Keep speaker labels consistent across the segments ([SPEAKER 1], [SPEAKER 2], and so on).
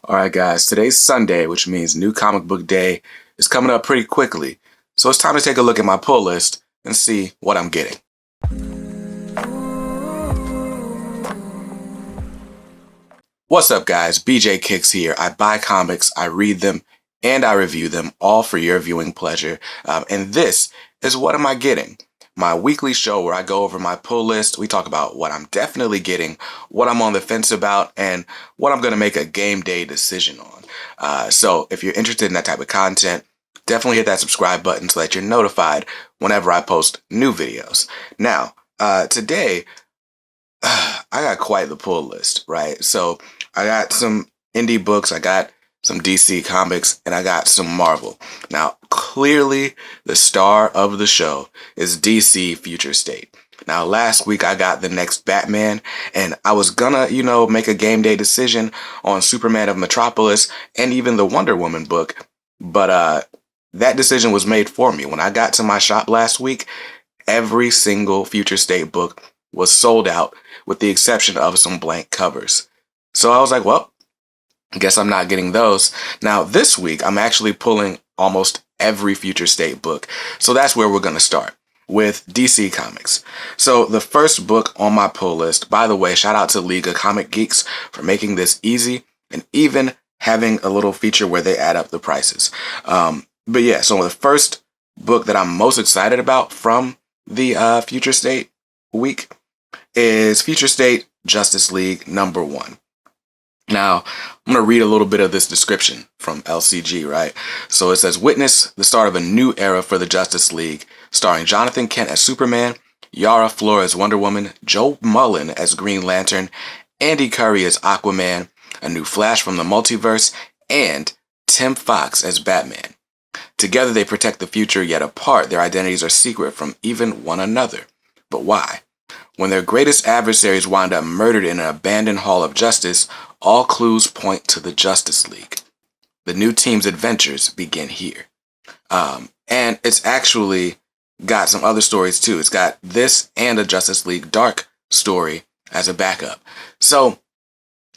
[SPEAKER 1] Alright guys, today's Sunday, which means New Comic Book Day is coming up pretty quickly. So it's time to take a look at my pull list and see what I'm getting. What's up guys, BJ Kicks here. I buy comics, I read them, and I review them, all for your viewing pleasure. And this is What Am I Getting? My weekly show where I go over my pull list. We talk about what I'm definitely getting, what I'm on the fence about, and what I'm going to make a game day decision on. So if you're interested in that type of content, definitely hit that subscribe button so that you're notified whenever I post new videos. Now, today, I got quite the pull list, right? So I got some indie books, I got some DC comics, and I got some Marvel. Now, clearly, the star of the show is DC Future State. Now, last week I got the next Batman, and I was gonna, make a game day decision on Superman of Metropolis and even the Wonder Woman book, but that decision was made for me. When I got to my shop last week, every single Future State book was sold out, with the exception of some blank covers. So I was like, well, I guess I'm not getting those. Now, this week, I'm actually pulling almost every Future State book. So that's where we're going to start, with DC Comics. So the first book on my pull list, by the way, shout out to League of Comic Geeks for making this easy and even having a little feature where they add up the prices. But yeah, so the first book that I'm most excited about from the Future State week is Future State Justice League #1. Now, I'm going to read a little bit of this description from LCG, right? So it says, witness the start of a new era for the Justice League, starring Jonathan Kent as Superman, Yara Flor as Wonder Woman, Joe Mullen as Green Lantern, Andy Curry as Aquaman, a new Flash from the multiverse, and Tim Fox as Batman. Together they protect the future, yet apart their identities are secret from even one another. But why? When their greatest adversaries wind up murdered in an abandoned Hall of Justice, all clues point to the Justice League. The new team's adventures begin here. And it's actually got some other stories too. It's got this and a Justice League Dark story as a backup. So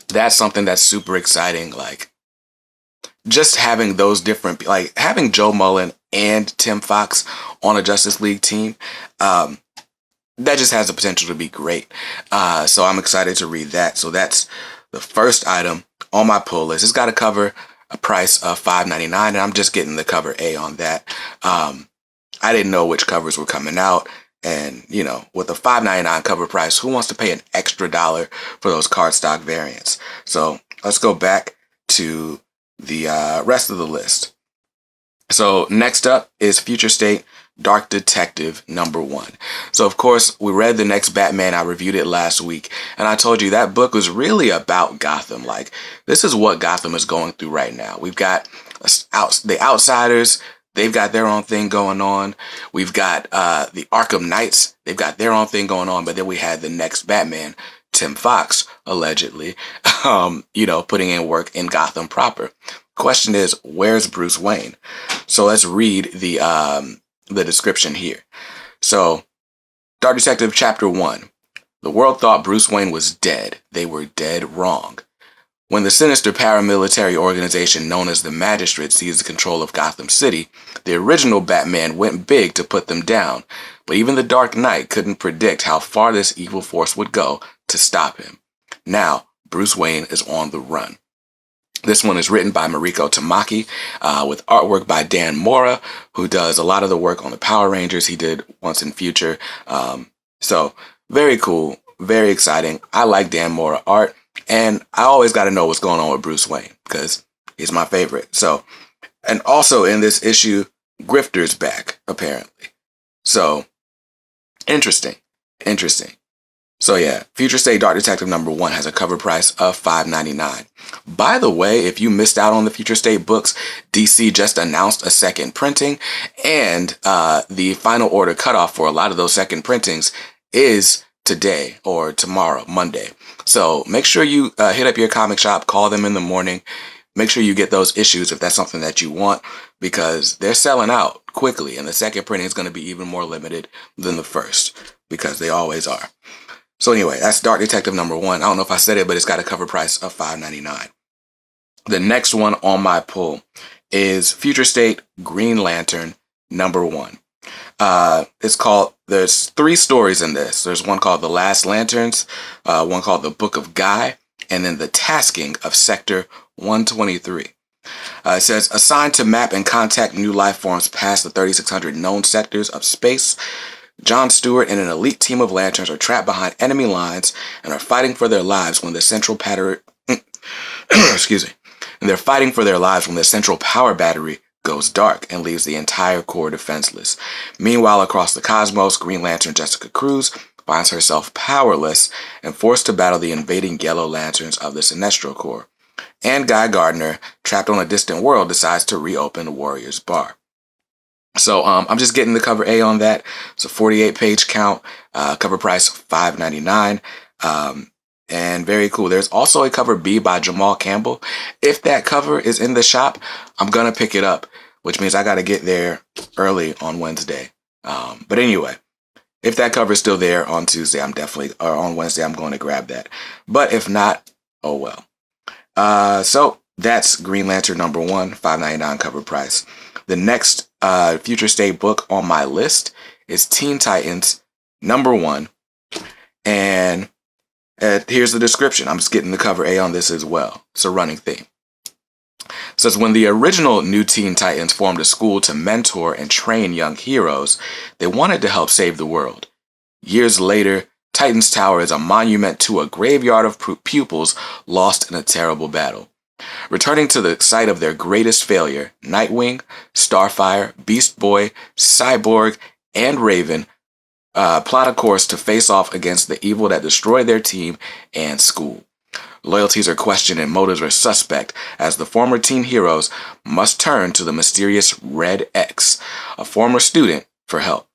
[SPEAKER 1] that's something that's super exciting. Like, just having those different, like having Joe Mullen and Tim Fox on a Justice League team, that just has the potential to be great. So I'm excited to read that. So that's the first item on my pull list. It's got to cover a price of $5.99, and I'm just getting the cover A on that. I didn't know which covers were coming out, and with the $5.99 cover price, who wants to pay an extra $1 for those cardstock variants? So let's go back to the rest of the list. So next up is Future State Dark Detective #1. So of course, we read the next Batman. I reviewed it last week, and I told you that book was really about Gotham. Like, this is what Gotham is going through right now. We've got the Outsiders. They've got their own thing going on. We've got the Arkham Knights. They've got their own thing going on. But then we had the next Batman, Tim Fox, allegedly, putting in work in Gotham proper. Question is, where's Bruce Wayne? So let's read the description here. So, Dark Detective Chapter 1. The world thought Bruce Wayne was dead. They were dead wrong. When the sinister paramilitary organization known as the Magistrate seized control of Gotham City, the original Batman went big to put them down, but even the Dark Knight couldn't predict how far this evil force would go to stop him. Now, Bruce Wayne is on the run. This one is written by Mariko Tamaki, with artwork by Dan Mora, who does a lot of the work on the Power Rangers. He did Once in Future. So very cool, very exciting. I like Dan Mora art, and I always got to know what's going on with Bruce Wayne because he's my favorite. So, and also in this issue, Grifter's back, apparently. So, interesting. So yeah, Future State Dark Detective #1 has a cover price of $5.99. By the way, if you missed out on the Future State books, DC just announced a second printing, and the final order cutoff for a lot of those second printings is today or tomorrow, Monday. So make sure you hit up your comic shop, call them in the morning. Make sure you get those issues if that's something that you want, because they're selling out quickly, and the second printing is going to be even more limited than the first, because they always are. So anyway, that's Dark Detective #1. I don't know if I said it, but it's got a cover price of $5.99. The next one on my pull is Future State Green Lantern #1. There's 3 stories in this. There's one called The Last Lanterns, one called The Book of Guy, and then The Tasking of Sector 123. It says, assigned to map and contact new life forms past the 3,600 known sectors of space, John Stewart and an elite team of lanterns are trapped behind enemy lines and are fighting for their lives when the central and they're fighting for their lives when the central power battery goes dark and leaves the entire core defenseless. Meanwhile, across the cosmos, Green Lantern Jessica Cruz finds herself powerless and forced to battle the invading yellow lanterns of the Sinestro Corps. And Guy Gardner, trapped on a distant world, decides to reopen Warrior's Bar. So I'm just getting the cover A on that. It's a 48-page count, cover price $5.99. And very cool. There's also a cover B by Jamal Campbell. If that cover is in the shop, I'm going to pick it up, which means I got to get there early on Wednesday. But anyway, if that cover is still there on Tuesday, on Wednesday, I'm going to grab that. But if not, oh well. So that's Green Lantern #1, $5.99 cover price. The next Future State book on my list is Teen Titans #1. And here's the description. I'm just getting the cover A on this as well. It's a running theme. It says, when the original New Teen Titans formed a school to mentor and train young heroes, they wanted to help save the world. Years later, Titans Tower is a monument to a graveyard of pupils lost in a terrible battle. Returning to the site of their greatest failure, Nightwing, Starfire, Beast Boy, Cyborg, and Raven plot a course to face off against the evil that destroyed their team and school. Loyalties are questioned and motives are suspect as the former teen heroes must turn to the mysterious Red X, a former student, for help.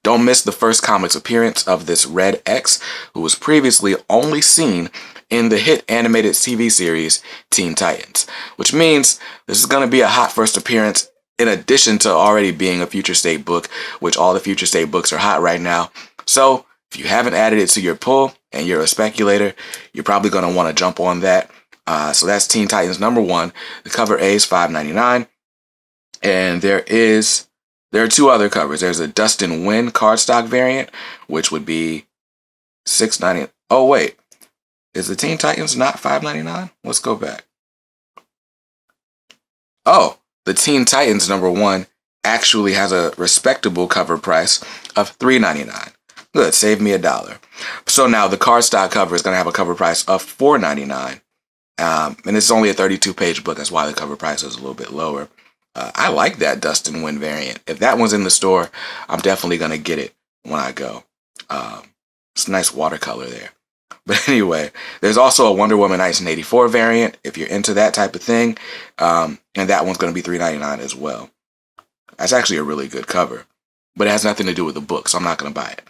[SPEAKER 1] Don't miss the first comics appearance of this Red X, who was previously only seen in the hit animated TV series Teen Titans, which means this is going to be a hot first appearance in addition to already being a Future State book, which all the Future State books are hot right now. So if you haven't added it to your pull and you're a speculator, you're probably going to want to jump on that. So that's Teen Titans #1. The cover A is $5.99. And there are 2 other covers. There's a Dustin Wynn cardstock variant, which would be $6.99. Oh, wait. Is the Teen Titans not $5.99? Let's go back. Oh, the Teen Titans #1 actually has a respectable cover price of $3.99. Good, saved me $1. So now the cardstock cover is going to have a cover price of $4.99. And it's only a 32-page book. That's why the cover price is a little bit lower. I like that Dustin Wynn variant. If that one's in the store, I'm definitely going to get it when I go. It's a nice watercolor there. But anyway, there's also a Wonder Woman 1984 variant, if you're into that type of thing. And that one's going to be $3.99 as well. That's actually a really good cover. But it has nothing to do with the book, so I'm not going to buy it.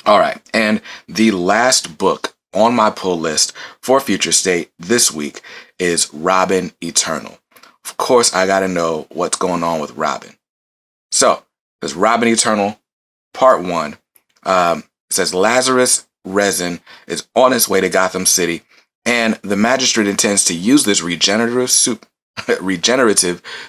[SPEAKER 1] All right, and the last book on my pull list for Future State this week is Robin Eternal. Of course, I got to know what's going on with Robin. So, there's Robin Eternal, Part 1. It says Lazarus Resin is on its way to Gotham City, and the magistrate intends to use this regenerative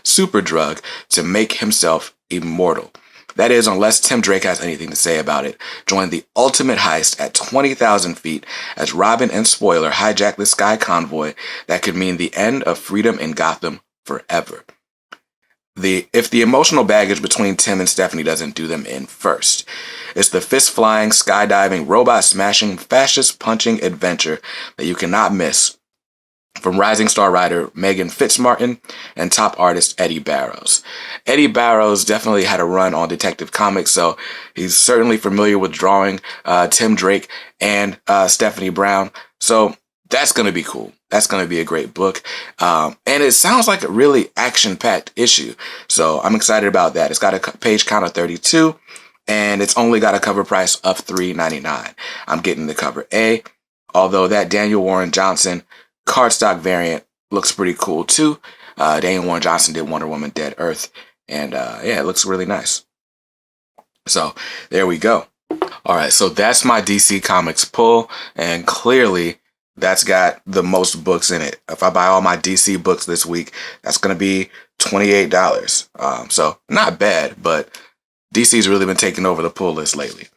[SPEAKER 1] super drug to make himself immortal. That is, unless Tim Drake has anything to say about it. Join the ultimate heist at 20,000 feet as Robin and Spoiler hijack the Sky Convoy that could mean the end of freedom in Gotham forever. If the emotional baggage between Tim and Stephanie doesn't do them in first. It's the fist-flying, skydiving, robot-smashing, fascist-punching adventure that you cannot miss from rising star writer Megan Fitzmartin and top artist Eddie Barrows. Eddie Barrows definitely had a run on Detective Comics, so he's certainly familiar with drawing Tim Drake and Stephanie Brown. So that's going to be cool. That's going to be a great book. And it sounds like a really action-packed issue. So I'm excited about that. It's got a page count of 32, and it's only got a cover price of $3.99. I'm getting the cover A, although that Daniel Warren Johnson cardstock variant looks pretty cool too. Daniel Warren Johnson did Wonder Woman Dead Earth, and yeah, it looks really nice. So there we go. All right, so that's my DC Comics pull, and clearly That's got the most books in it. If I buy all my DC books this week, that's going to be $28. So not bad, but DC's really been taking over the pull list lately.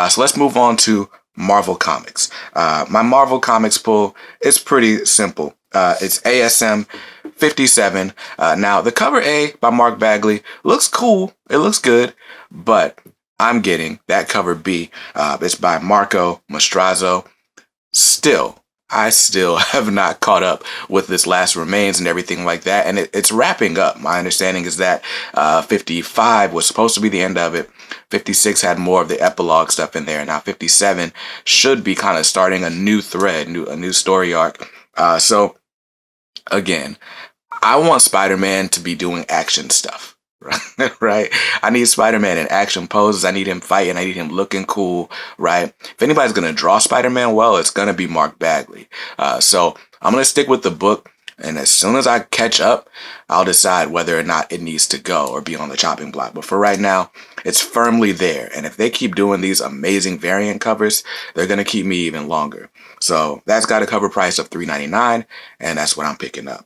[SPEAKER 1] So let's move on to Marvel Comics. My Marvel Comics pull is pretty simple. It's ASM 57. Now, the cover A by Mark Bagley looks cool. It looks good, but I'm getting that cover B. It's by Marco Mastrazzo. I still have not caught up with this Last Remains and everything like that, and it's wrapping up. My understanding is that 55 was supposed to be the end of it. 56 had more of the epilogue stuff in there, and now 57 should be kind of starting a new thread, a new story arc. So, again, I want Spider-Man to be doing action stuff. Right? I need Spider-Man in action poses. I need him fighting. I need him looking cool, right? If anybody's going to draw Spider-Man well, it's going to be Mark Bagley. So I'm going to stick with the book. And as soon as I catch up, I'll decide whether or not it needs to go or be on the chopping block. But for right now, it's firmly there. And if they keep doing these amazing variant covers, they're going to keep me even longer. So that's got a cover price of $3.99, and that's what I'm picking up.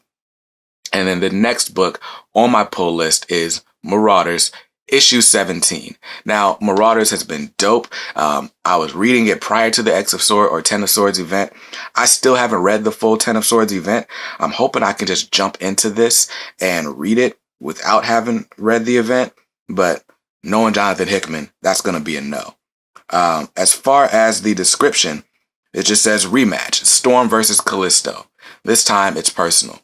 [SPEAKER 1] And then the next book on my pull list is Marauders Issue 17. Now, Marauders has been dope. I was reading it prior to the X of Swords or Ten of Swords event. I still haven't read the full Ten of Swords event. I'm hoping I can just jump into this and read it without having read the event. But knowing Jonathan Hickman, that's going to be a no. As far as the description, it just says rematch, Storm versus Callisto. This time it's personal.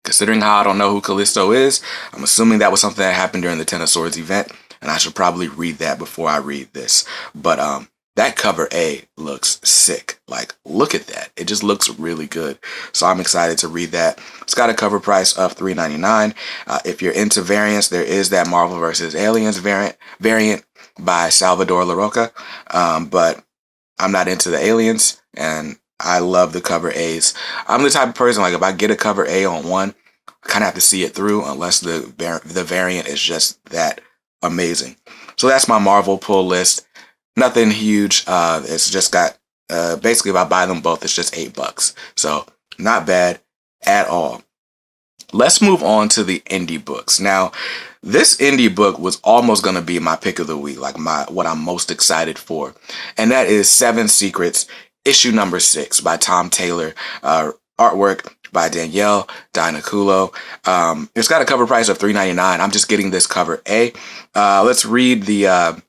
[SPEAKER 1] Considering how I don't know who Callisto is, I'm assuming that was something that happened during the Ten of Swords event, and I should probably read that before I read this. But that cover A looks sick. Like, look at that. It just looks really good. So I'm excited to read that. It's got a cover price of $3.99. If you're into variants, there is that Marvel vs. Aliens variant by Salvador Larroca. But I'm not into the aliens, and I love the cover A's. I'm the type of person, like, if I get a cover A on one, I kind of have to see it through unless the variant is just that amazing. So that's my Marvel pull list. Nothing huge. It's just got, basically if I buy them both, it's just $8. So not bad at all. Let's move on to the indie books. Now, this indie book was almost going to be my pick of the week, like what I'm most excited for. And that is 7 Secrets, issue number 6 by Tom Taylor, artwork by Danielle Dianaculo. It's got a cover price of $3.99. I'm just getting this cover A. Let's read the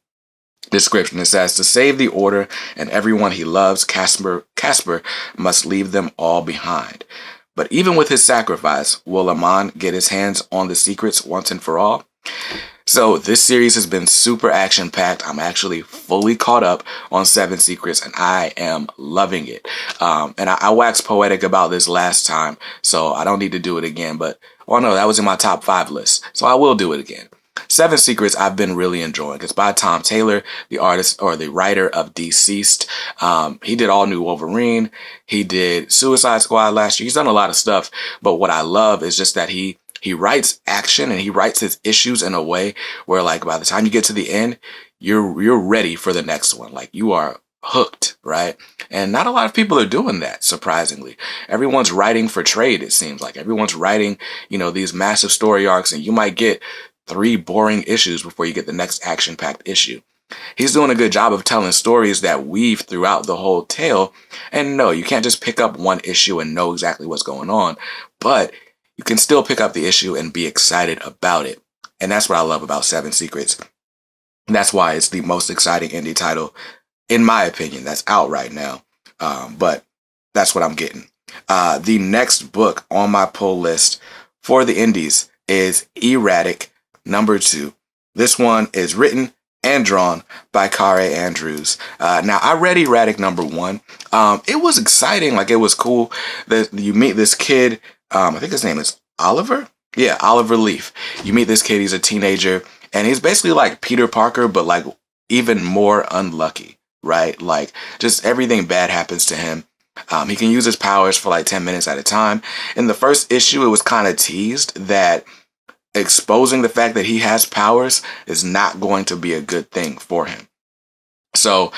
[SPEAKER 1] description. It says, to save the Order and everyone he loves, Casper must leave them all behind. But even with his sacrifice, will Amon get his hands on the secrets once and for all? So this series has been super action-packed. I'm actually fully caught up on 7 Secrets, and I am loving it. And I waxed poetic about this last time, so I don't need to do it again. But, well, no, that was in my top 5 list, so I will do it again. 7 Secrets I've been really enjoying. It's by Tom Taylor, the artist or the writer of Deceased. He did All New Wolverine. He did Suicide Squad last year. He's done a lot of stuff, but what I love is just that he writes action and he writes his issues in a way where, like, by the time you get to the end, you're ready for the next one. Like, you are hooked, right? And not a lot of people are doing that, surprisingly. Everyone's writing for trade, it seems like. Everyone's writing, these massive story arcs, and you might get 3 boring issues before you get the next action-packed issue. He's doing a good job of telling stories that weave throughout the whole tale. And no, you can't just pick up one issue and know exactly what's going on, but you can still pick up the issue and be excited about it. And that's what I love about 7 Secrets. And that's why it's the most exciting indie title, in my opinion, that's out right now. But that's what I'm getting. The next book on my pull list for the indies is E-ratic number 2. This one is written and drawn by Kare Andrews. Now, I read E-ratic number 1. It was exciting. Like, it was cool that you meet this kid. I think his name is Oliver. Yeah, Oliver Leaf. You meet this kid. He's a teenager, and he's basically like Peter Parker, but like even more unlucky, right? Like, just everything bad happens to him. He can use his powers for like 10 minutes at a time. In the first issue, it was kind of teased that exposing the fact that he has powers is not going to be a good thing for him. So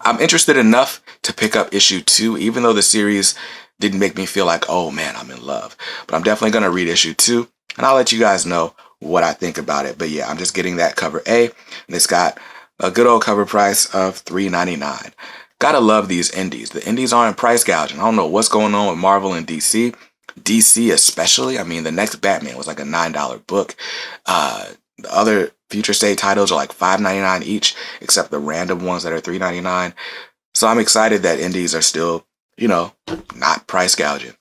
[SPEAKER 1] I'm interested enough to pick up issue 2, even though the series didn't make me feel like, oh man, I'm in love. But I'm definitely going to read issue 2, and I'll let you guys know what I think about it. But yeah, I'm just getting that cover A, and it's got a good old cover price of $3.99. Gotta love these indies. The indies aren't price gouging. I don't know what's going on with Marvel and DC. DC especially. I mean, the next Batman was like a $9 book. The other Future State titles are like $5.99 each, except the random ones that are $3.99. So I'm excited that indies are still, not price gouging.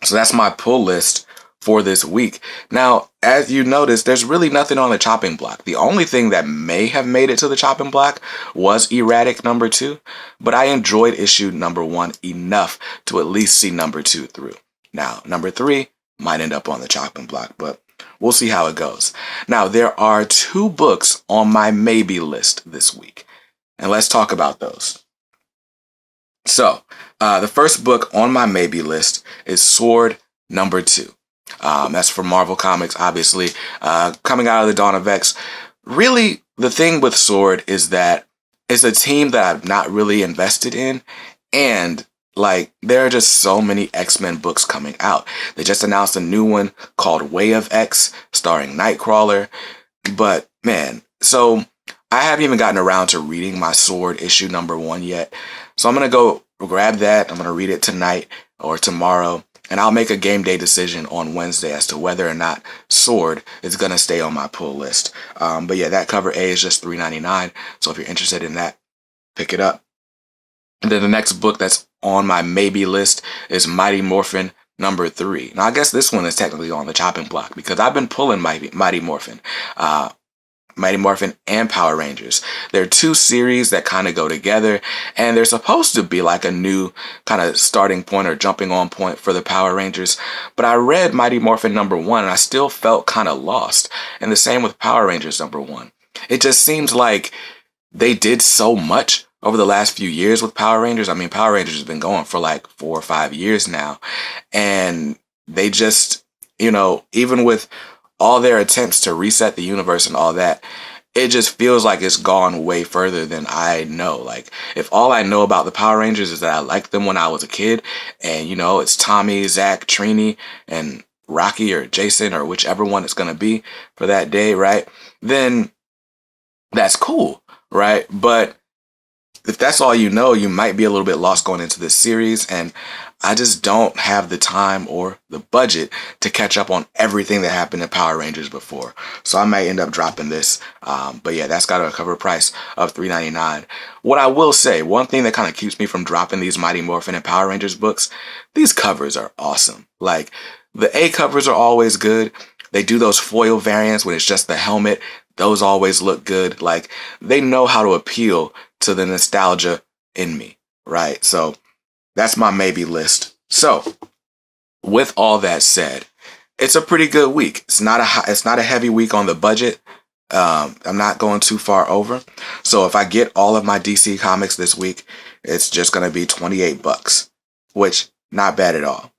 [SPEAKER 1] So that's my pull list for this week. Now, as you notice, there's really nothing on the chopping block. The only thing that may have made it to the chopping block was E-ratic number 2, but I enjoyed issue number 1 enough to at least see number 2 through. Now, number 3 might end up on the chopping block, but we'll see how it goes. Now, there are 2 books on my maybe list this week, and let's talk about those. So, the first book on my maybe list is Sword number 2. That's from Marvel Comics, obviously, coming out of the Dawn of X. Really, the thing with Sword is that it's a team that I've not really invested in, and there are just so many X-Men books coming out. They just announced a new one called Way of X, starring Nightcrawler. But man, so I haven't even gotten around to reading my Sword issue number 1 yet. So I'm gonna go grab that. I'm gonna read it tonight or tomorrow, and I'll make a game day decision on Wednesday as to whether or not Sword is gonna stay on my pull list. But yeah, that cover A is just $3.99. So if you're interested in that, pick it up. And then the next book that's on my maybe list is Mighty Morphin number 3. Now, I guess this one is technically on the chopping block because I've been pulling Mighty Morphin. Mighty Morphin and Power Rangers. They're 2 series that kind of go together, and they're supposed to be like a new kind of starting point or jumping on point for the Power Rangers. But I read Mighty Morphin number 1, and I still felt kind of lost. And the same with Power Rangers number 1. It just seems like they did so much over the last few years with Power Rangers. I mean, Power Rangers has been going for like 4 or 5 years now, and they just, even with all their attempts to reset the universe and all that, it just feels like it's gone way further than I know. Like, if all I know about the Power Rangers is that I liked them when I was a kid, and it's Tommy, Zach, Trini, and Rocky or Jason or whichever one it's going to be for that day, right? Then that's cool, right? But if that's all you know, you might be a little bit lost going into this series, and I just don't have the time or the budget to catch up on everything that happened in Power Rangers before. So I might end up dropping this. But yeah, that's got a cover price of $3.99. What I will say, one thing that kind of keeps me from dropping these Mighty Morphin and Power Rangers books, these covers are awesome. Like, the A covers are always good. They do those foil variants when it's just the helmet. Those always look good. Like, they know how to appeal to the nostalgia in me, right? So that's my maybe list. So with all that said, it's a pretty good week. It's not a heavy week on the budget. I'm not going too far over. So if I get all of my DC comics this week, it's just going to be $28, which not bad at all.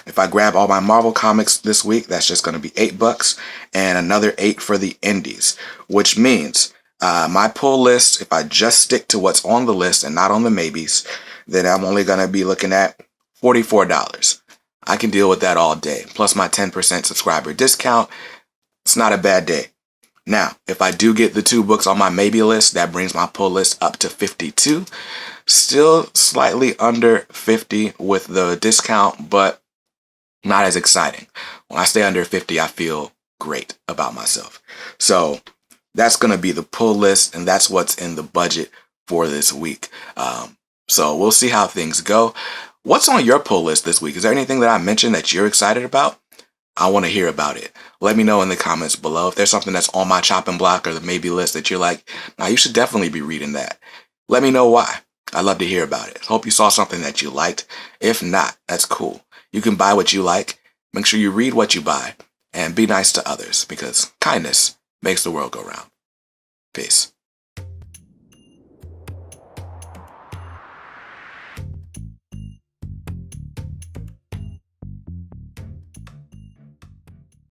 [SPEAKER 1] If I grab all my Marvel comics this week, that's just going to be $8 and another $8 for the indies, which means my pull list, if I just stick to what's on the list and not on the maybes, then I'm only going to be looking at $44. I can deal with that all day. Plus my 10% subscriber discount. It's not a bad day. Now, if I do get the 2 books on my maybe list, that brings my pull list up to 52. Still slightly under 50 with the discount, but not as exciting. When I stay under 50, I feel great about myself. So that's going to be the pull list, and that's what's in the budget for this week. So we'll see how things go. What's on your pull list this week? Is there anything that I mentioned that you're excited about? I want to hear about it. Let me know in the comments below. If there's something that's on my chopping block or the maybe list that you're like, now you should definitely be reading that. Let me know why. I'd love to hear about it. Hope you saw something that you liked. If not, that's cool. You can buy what you like. Make sure you read what you buy and be nice to others, because kindness makes the world go round. Peace.